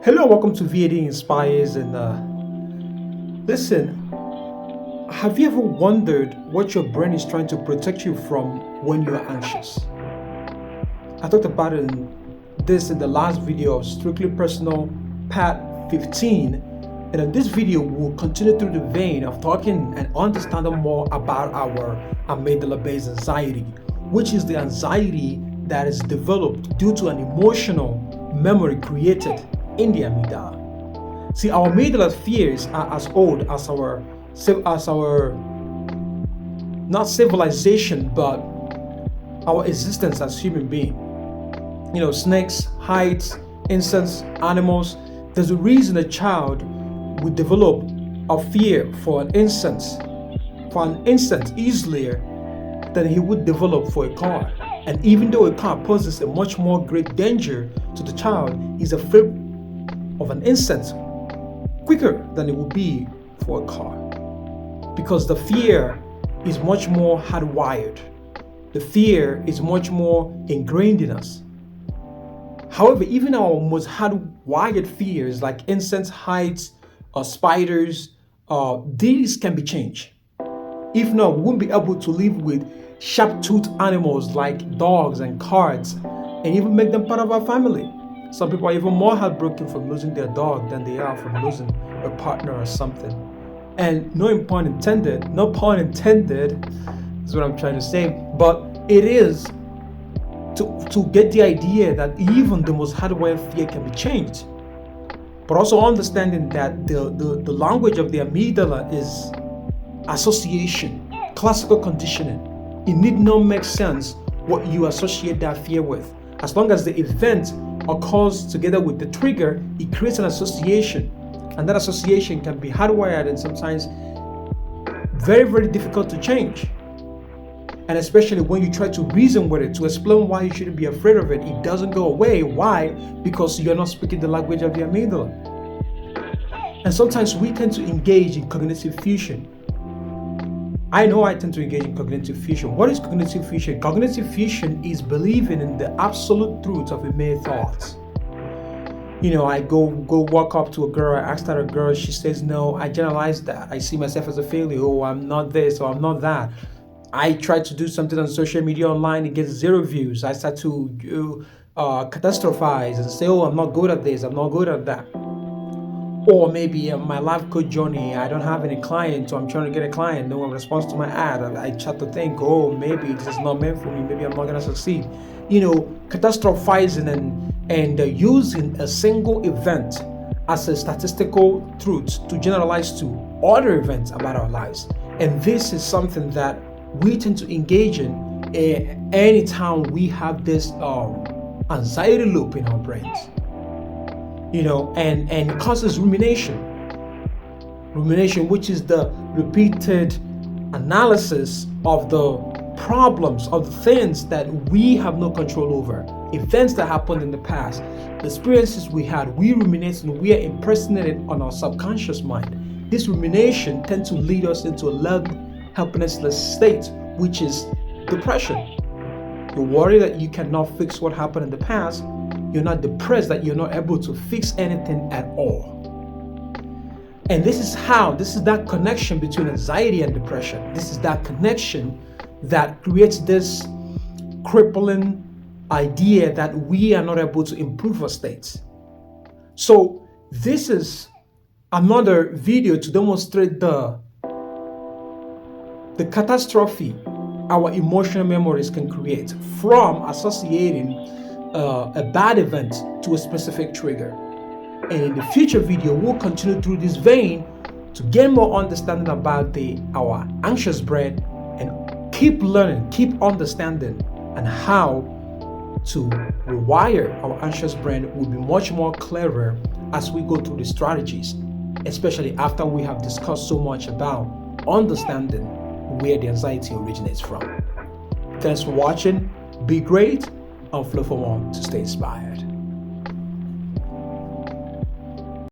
Hello, welcome to VAD Inspires. And listen, have you ever wondered what your brain is trying to protect you from when you're anxious? I talked about this in the last video of Strictly Personal Part 15. And in this video, we'll continue through the vein of talking and understanding more about our amygdala-based anxiety, which is the anxiety that is developed due to an emotional memory created in the amygdala. See, our amygdala fears are as old as our not civilization, but our existence as human being. You know, snakes, heights, insects, animals. There's a reason a child would develop a fear for an insect easier than he would develop for a car. And even though a car poses a much more great danger to the child, he's afraid of an insect quicker than it would be for a car, because the fear is much more hardwired. The fear is much more ingrained in us. However, even our most hardwired fears like insects, heights, or spiders, these can be changed. If not, we won't be able to live with sharp-toothed animals like dogs and cats and even make them part of our family. Some people are even more heartbroken from losing their dog than they are from losing a partner or something. And no pun intended is what I'm trying to say, but it is to get the idea that even the most hardwired fear can be changed. But also understanding that the language of the amygdala is association, classical conditioning. It need not make sense what you associate that fear with. As long as the event occurs together with the trigger, it creates an association. And that association can be hardwired and sometimes very, very difficult to change. And especially when you try to reason with it, to explain why you shouldn't be afraid of it, it doesn't go away. Why? Because you're not speaking the language of the amygdala. And sometimes we tend to engage in cognitive fusion. I know I tend to engage in cognitive fusion. What is cognitive fusion? Cognitive fusion is believing in the absolute truth of a mere thought. You know, I go walk up to a girl, I ask her a girl, she says no, I generalize that. I see myself as a failure. Oh, I'm not this or I'm not that. I try to do something on social media online, it gets 0 views. I start to catastrophize and say, oh, I'm not good at this, I'm not good at that. Or maybe my life coach journey, I don't have any clients, so I'm trying to get a client. No one responds to my ad. I start to think, oh, maybe this is not meant for me. Maybe I'm not going to succeed. You know, catastrophizing and using a single event as a statistical truth to generalize to other events about our lives. And this is something that we tend to engage in anytime we have this anxiety loop in our brains. You know, and it causes rumination, which is the repeated analysis of the problems, of the things that we have no control over, events that happened in the past, the experiences we had. We ruminate and we are impersonated on our subconscious mind. This rumination tends to lead us into a learned helplessness state, which is depression. You worry that you cannot fix what happened in the past. You're not depressed that you're not able to fix anything at all. And this is that connection between anxiety and depression. This is that connection that creates this crippling idea that we are not able to improve our states. So this is another video to demonstrate the catastrophe our emotional memories can create from associating a bad event to a specific trigger. And in the future video, we'll continue through this vein to gain more understanding about our anxious brain and keep learning, keep understanding, and how to rewire our anxious brain will be much more clearer as we go through the strategies, especially after we have discussed so much about understanding where the anxiety originates from. Thanks for watching. Be great and flow for more to stay inspired.